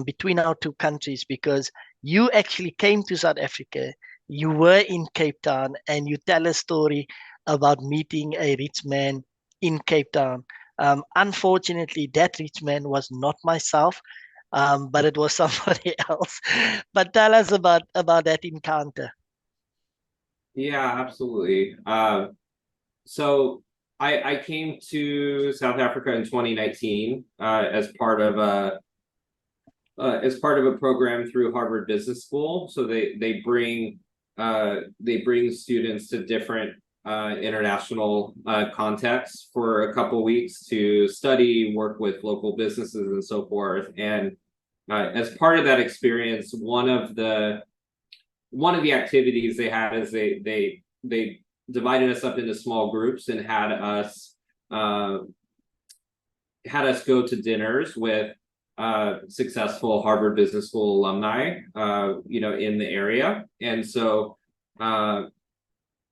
between our two countries, because you actually came to South Africa, you were in Cape Town, and you tell a story about meeting a rich man in Cape Town. Unfortunately, that rich man was not myself, but it was somebody else. But tell us about that encounter. Yeah, absolutely. So I came to South Africa in 2019 as part of a program through Harvard Business School. So they bring students to different international contexts for a couple weeks to study, work with local businesses, and so forth. And as part of that experience, one of the activities they had is they divided us up into small groups and had us go to dinners with successful Harvard Business School alumni, in the area. And so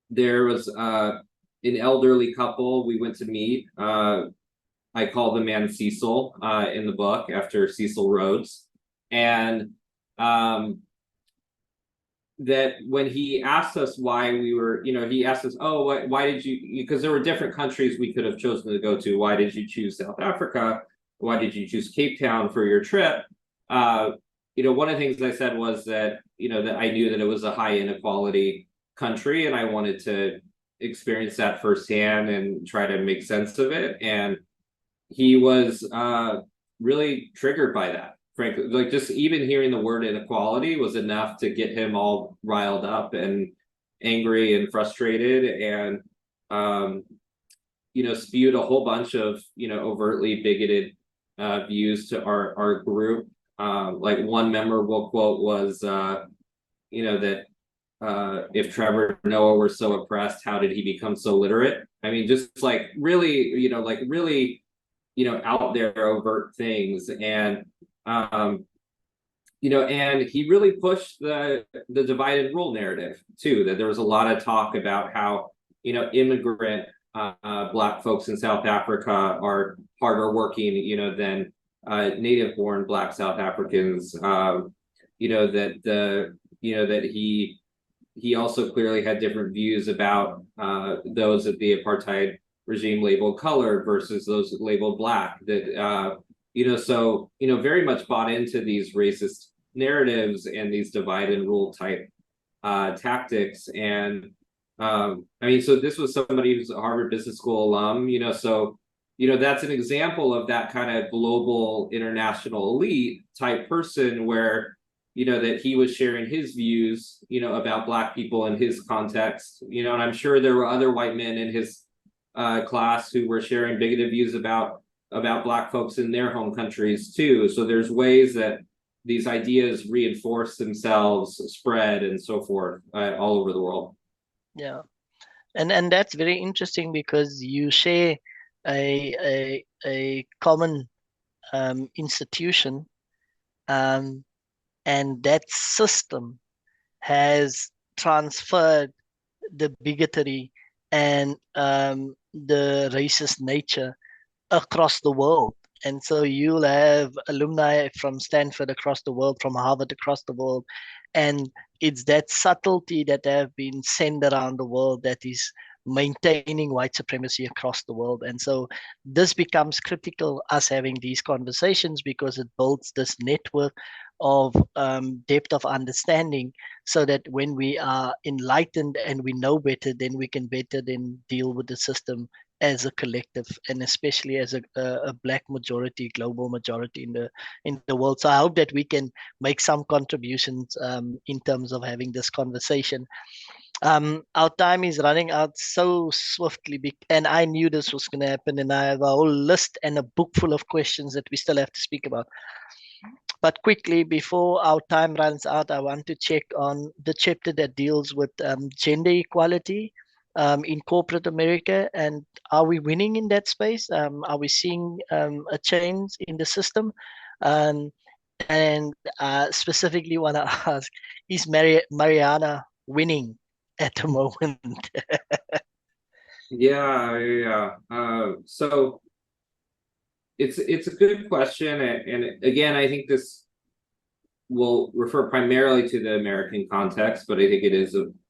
there was an elderly couple we went to meet I call the man Cecil in the book after Cecil Rhodes. And that when he asked us why we were, he asked us, oh, why did you, because there were different countries we could have chosen to go to. Why did you choose South Africa? Why did you choose Cape Town for your trip? One of the things I said was that, that I knew that it was a high inequality country and I wanted to experience that firsthand and try to make sense of it. And he was really triggered by that, frankly. Like, just even hearing the word inequality was enough to get him all riled up and angry and frustrated, and spewed a whole bunch of overtly bigoted views to our group. Like, one memorable quote was that if Trevor Noah were so oppressed, how did he become so literate? I mean, just like really, really out there overt things. And and he really pushed the divide and rule narrative too, that there was a lot of talk about how immigrant Black folks in South Africa are harder working than native born Black South Africans. That he also clearly had different views about those that the apartheid regime labeled color versus those labeled Black. That very much bought into these racist narratives and these divide and rule type tactics. And so this was somebody who's a Harvard Business School alum. That's an example of that kind of global international elite type person where that he was sharing his views about Black people in his context, and I'm sure there were other white men in his class who were sharing bigoted views about Black folks in their home countries too. So there's ways that these ideas reinforce themselves, spread, and so forth all over the world. Yeah, and that's very interesting because you share a common institution, and that system has transferred the bigotry and the racist nature across the world. And so you'll have alumni from Stanford across the world, from Harvard across the world. And it's that subtlety that have been sent around the world that is maintaining white supremacy across the world. And so this becomes critical, us having these conversations, because it builds this network of depth of understanding, so that when we are enlightened and we know better, then we can better then deal with the system as a collective, and especially as a Black majority, global majority in the world. So I hope that we can make some contributions in terms of having this conversation. Our time is running out so swiftly, and I knew this was going to happen, and I have a whole list and a book full of questions that we still have to speak about. But quickly, before our time runs out, I want to check on the chapter that deals with gender equality in corporate America. And are we winning in that space? Are we seeing a change in the system? And specifically want to ask, is Mariana winning at the moment? Yeah. So it's a good question, and again, I think this will refer primarily to the American context, but I think it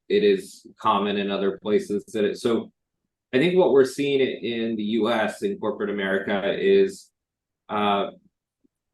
is common in other places that it. So I think what we're seeing in the U.S. in corporate America is a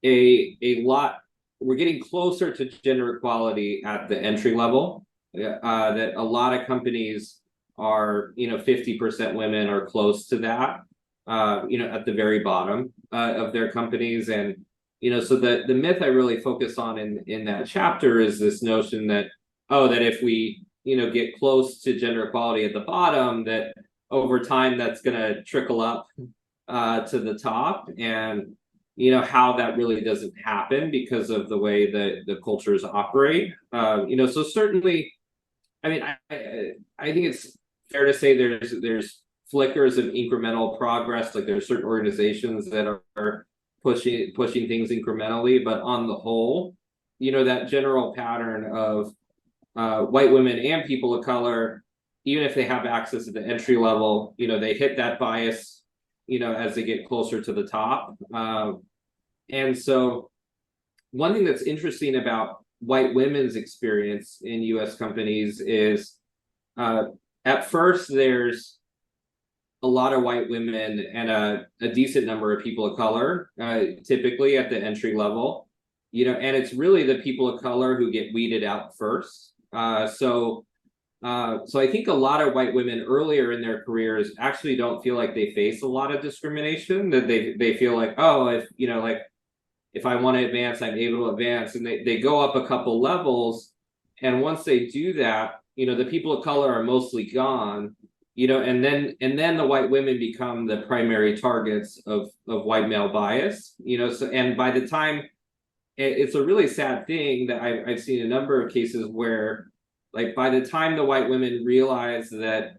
lot. We're getting closer to gender equality at the entry level. That a lot of companies are 50% women or close to that. At the very bottom of their companies. And, so the myth I really focus on in that chapter is this notion that, that if we, get close to gender equality at the bottom, that over time that's going to trickle up to the top. And, how that really doesn't happen because of the way that the cultures operate. So certainly, I mean, I think it's fair to say there's flickers of incremental progress. Like, there are certain organizations that are pushing things incrementally, but on the whole, that general pattern of white women and people of color, even if they have access at the entry level, they hit that bias, as they get closer to the top. And so one thing that's interesting about white women's experience in US companies is at first there's a lot of white women and a decent number of people of color, typically at the entry level, and it's really the people of color who get weeded out first. So I think a lot of white women earlier in their careers actually don't feel like they face a lot of discrimination, that they feel like, oh, if I want to advance, I'm able to advance. And they go up a couple levels. And once they do that, the people of color are mostly gone, and then the white women become the primary targets of white male bias, so, and by the time, it's a really sad thing that I've seen a number of cases where, like, by the time the white women realize that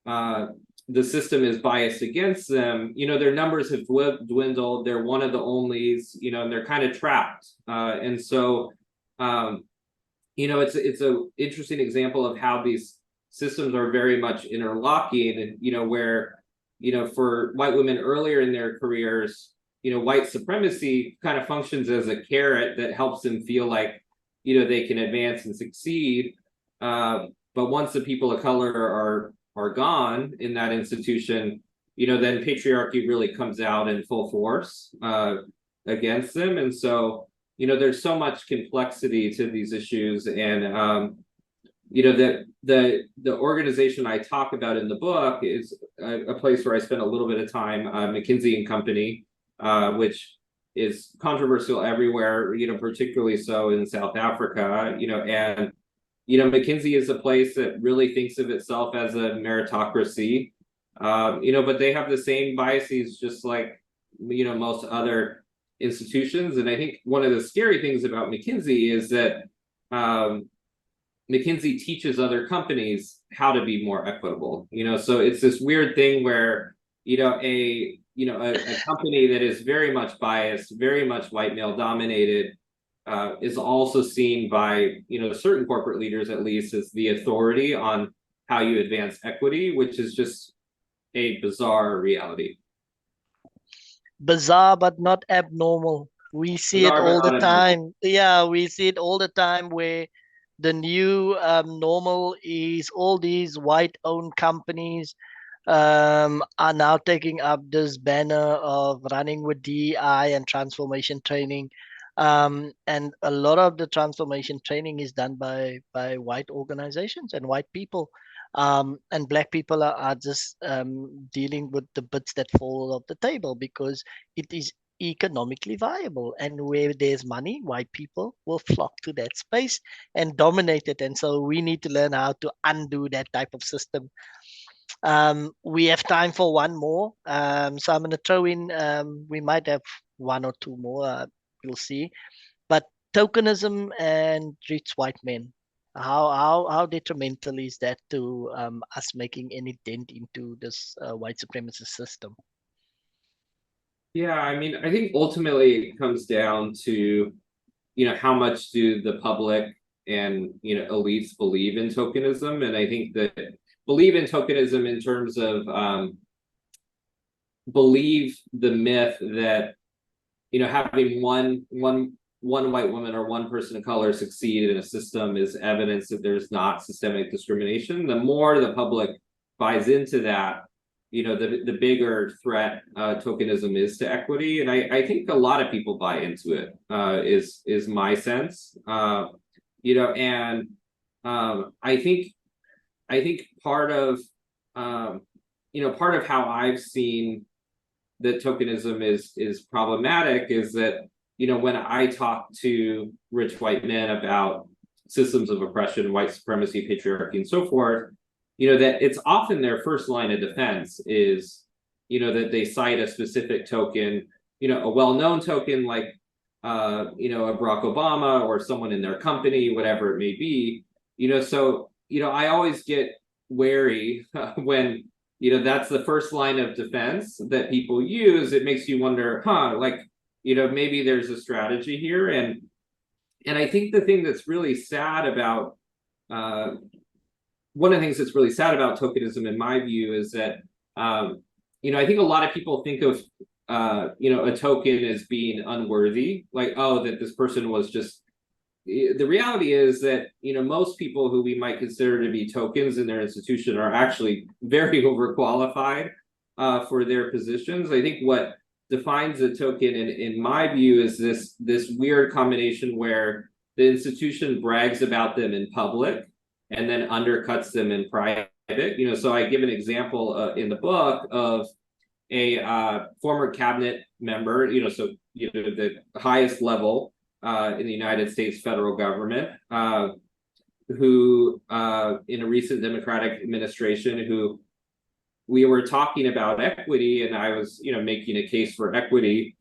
the system is biased against them, their numbers have dwindled. They're one of the onlys, and they're kind of trapped. And so, it's a interesting example of how these systems are very much interlocking, and where, for white women earlier in their careers, white supremacy kind of functions as a carrot that helps them feel like, they can advance and succeed. But once the people of color are gone in that institution, then patriarchy really comes out in full force against them. And so, there's so much complexity to these issues. And, the organization I talk about in the book is a place where I spent a little bit of time, McKinsey and Company, which is controversial everywhere, particularly so in South Africa, and McKinsey is a place that really thinks of itself as a meritocracy, but they have the same biases just like, most other institutions. And I think one of the scary things about McKinsey is that McKinsey teaches other companies how to be more equitable, so it's this weird thing where, a company that is very much biased, very much white male dominated, is also seen by, certain corporate leaders, at least, as the authority on how you advance equity, which is just a bizarre reality. Bizarre, but not abnormal. We see it all the time. Yeah, we see it all the time where the new normal is all these white-owned companies are now taking up this banner of running with DEI and transformation training. And a lot of the transformation training is done by white organizations and white people. And black people are just dealing with the bits that fall off the table because it is economically viable. And where there's money, white people will flock to that space and dominate it. And so we need to learn how to undo that type of system. We have time for one more. So I'm going to throw in, we might have one or two more, we'll see. But tokenism and rich white men. How detrimental is that to us making any dent into this white supremacist system? Yeah, I mean, I think ultimately it comes down to, how much do the public and, elites believe in tokenism. And I think that believe in tokenism in terms of believe the myth that, having one white woman or one person of color succeed in a system is evidence that there's not systemic discrimination. The more the public buys into that, the bigger threat tokenism is to equity. And I think a lot of people buy into it, is my sense. And I think part of how I've seen that tokenism is problematic is that, when I talk to rich white men about systems of oppression, white supremacy, patriarchy, and so forth, that it's often their first line of defense is, that they cite a specific token, a well-known token like, a Barack Obama or someone in their company, whatever it may be, so, I always get wary when, that's the first line of defense that people use. It makes you wonder, maybe there's a strategy here. And I think the thing that's really sad about, one of the things that's really sad about tokenism, in my view, is that, I think a lot of people think of a token as being unworthy, like, oh, that this person was just. The reality is that most people who we might consider to be tokens in their institution are actually very overqualified for their positions. I think what defines a token, in my view, is this weird combination where the institution brags about them in public and then undercuts them in private. So I give an example in the book of a former cabinet member, the highest level in the United States federal government, who in a recent Democratic administration, who we were talking about equity, and I was, making a case for equity.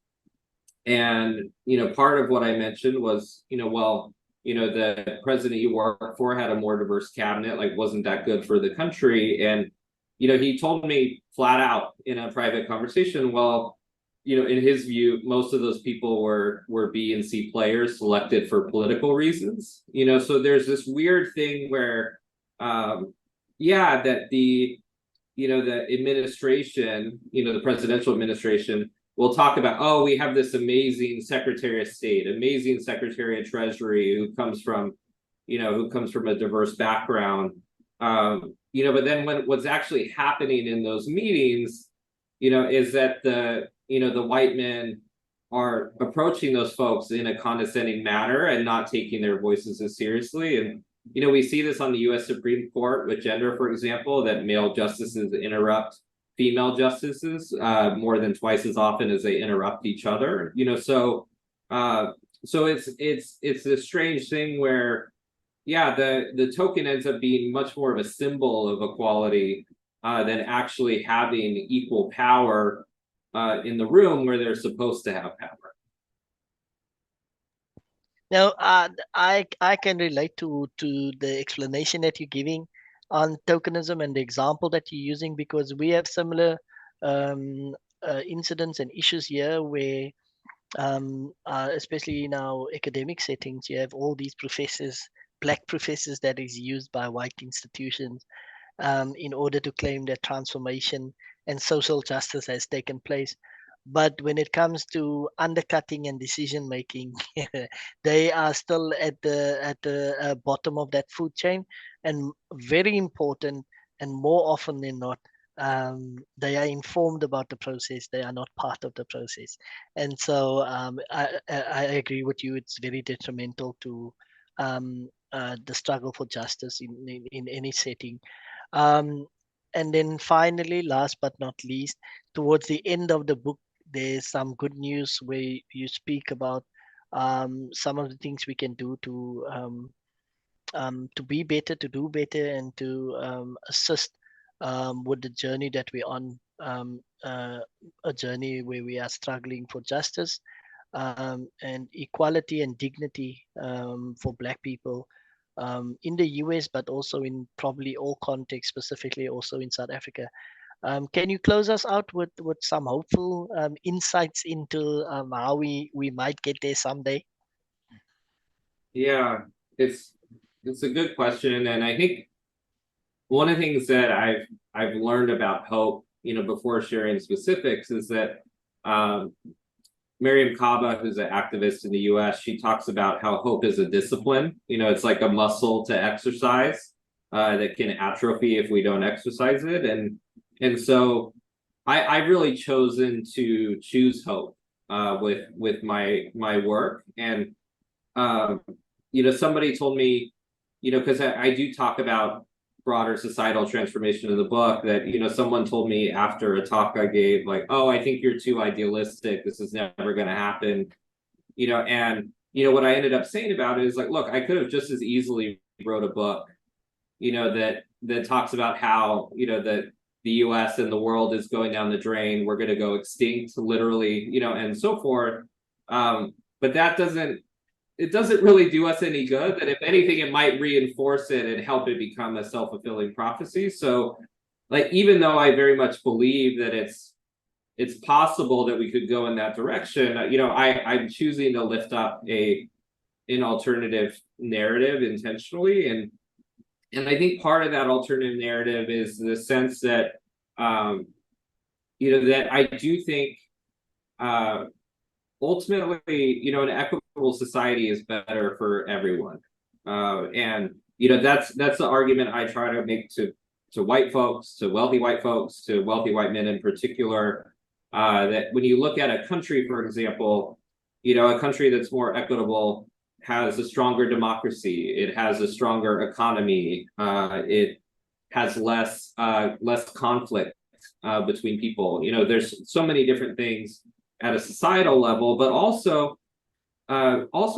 And, part of what I mentioned was, the president you work for had a more diverse cabinet, like, wasn't that good for the country? And, he told me flat out in a private conversation, well, in his view, most of those people were B and C players selected for political reasons. So there's this weird thing where, that the administration, the presidential administration will talk about, oh, we have this amazing Secretary of State, amazing Secretary of Treasury who comes from a diverse background. But then what's actually happening in those meetings, is that the white men are approaching those folks in a condescending manner and not taking their voices as seriously. And we see this on the U.S. Supreme Court with gender, for example, that male justices interrupt female justices more than twice as often as they interrupt each other. So it's this strange thing where, the token ends up being much more of a symbol of equality than actually having equal power in the room where they're supposed to have power. Now, I can relate to the explanation that you're giving on tokenism and the example that you're using, because we have similar incidents and issues here where, especially in our academic settings, you have all these professors, black professors, that is used by white institutions in order to claim that transformation and social justice has taken place. But when it comes to undercutting and decision making, they are still at the bottom of that food chain, and very important. And more often than not, they are informed about the process. They are not part of the process, and so I agree with you. It's very detrimental to the struggle for justice in any setting. Um, and then finally, last but not least, towards the end of the book, there's some good news where you speak about some of the things we can do to be better, to do better, and to assist with the journey that we're on, a journey where we are struggling for justice and equality and dignity for Black people in the US, but also in probably all contexts, specifically also in South Africa. Can you close us out with some hopeful insights into how we might get there someday? Yeah, it's a good question, and I think one of the things that I've learned about hope, before sharing specifics, is that Miriam Kaba, who's an activist in the U.S., she talks about how hope is a discipline. It's like a muscle to exercise that can atrophy if we don't exercise it, and so I've really chosen to choose hope with my work. And somebody told me, because I do talk about broader societal transformation in the book, that someone told me after a talk I gave, like, oh, I think you're too idealistic, this is never going to happen. And what I ended up saying about it is, like, look, I could have just as easily wrote a book that talks about how that the US and the world is going down the drain, we're going to go extinct, literally, and so forth. But that doesn't really do us any good. That if anything, it might reinforce it and help it become a self-fulfilling prophecy. So, like, even though I very much believe that it's possible that we could go in that direction, I'm choosing to lift up an alternative narrative intentionally. And I think part of that alternative narrative is the sense that that I do think ultimately, an equitable society is better for everyone. And that's the argument I try to make to white folks, to wealthy white folks, to wealthy white men in particular. That when you look at a country, for example, a country that's more equitable has a stronger democracy. It has a stronger economy. It has less conflict between people. There's so many different things at a societal level, but also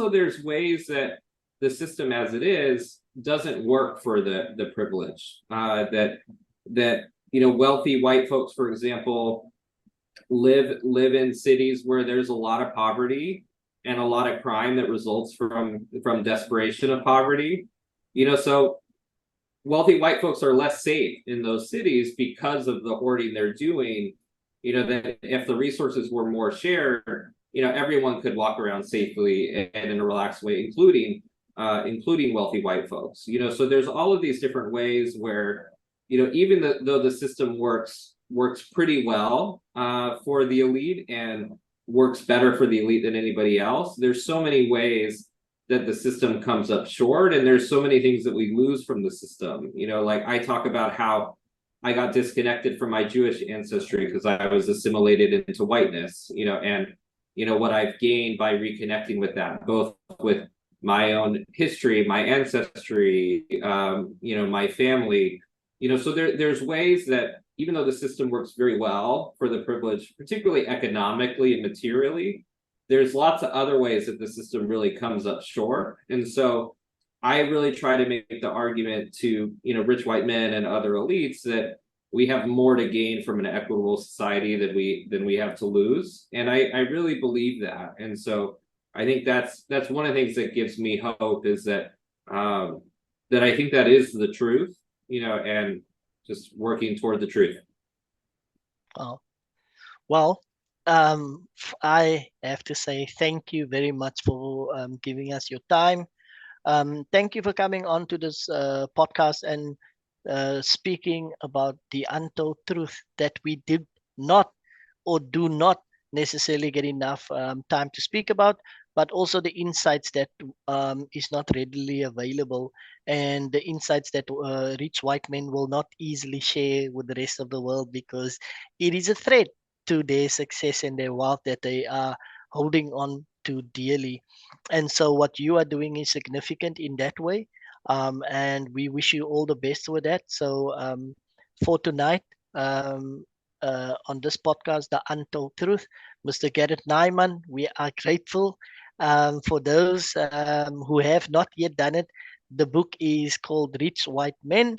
there's ways that the system as it is doesn't work for the privileged. That wealthy white folks, for example, live in cities where there's a lot of poverty and a lot of crime that results from desperation of poverty. So wealthy white folks are less safe in those cities because of the hoarding they're doing. That if the resources were more shared, everyone could walk around safely and in a relaxed way, including wealthy white folks. So there's all of these different ways where, even though the system works pretty well for the elite and works better for the elite than anybody else, there's so many ways that the system comes up short, and there's so many things that we lose from the system. Like I talk about how I got disconnected from my Jewish ancestry because I was assimilated into whiteness, and what I've gained by reconnecting with that, both with my own history, my ancestry, my family, so there's ways that even though the system works very well for the privileged, particularly economically and materially, there's lots of other ways that the system really comes up short. And so I really try to make the argument to, rich white men and other elites that we have more to gain from an equitable society than we have to lose. And I really believe that. And so I think that's one of the things that gives me hope, is that that I think that is the truth, and just working toward the truth. Well, I have to say thank you very much for giving us your time. Thank you for coming on to this podcast and speaking about the untold truth that we did not or do not necessarily get enough time to speak about, but also the insights that is not readily available, and the insights that rich white men will not easily share with the rest of the world, because it is a threat to their success and their wealth that they are holding on to dearly. And so what you are doing is significant in that way. And we wish you all the best with that. So for tonight, on this podcast, The Untold Truth, Mr. Garrett Neiman, we are grateful. For those who have not yet done it, the book is called Rich White Men.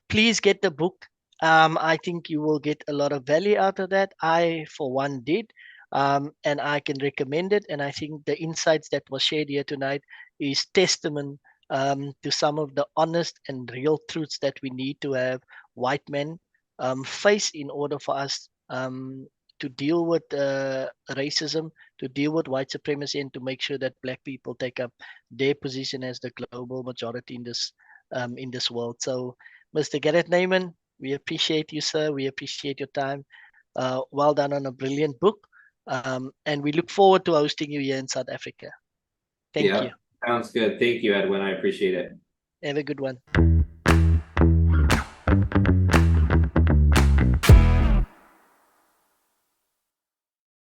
Please get the book. I think you will get a lot of value out of that. I, for one, did. And I can recommend it. And I think the insights that was shared here tonight is testament to some of the honest and real truths that we need to have white men face in order for us to deal with racism, to deal with white supremacy, and to make sure that Black people take up their position as the global majority in this world. So, Mr. Garrett Neiman, we appreciate you, sir. We appreciate your time. Well done on a brilliant book. And we look forward to hosting you here in South Africa. Thank you. Sounds good. Thank you, Edwin. I appreciate it. Have a good one.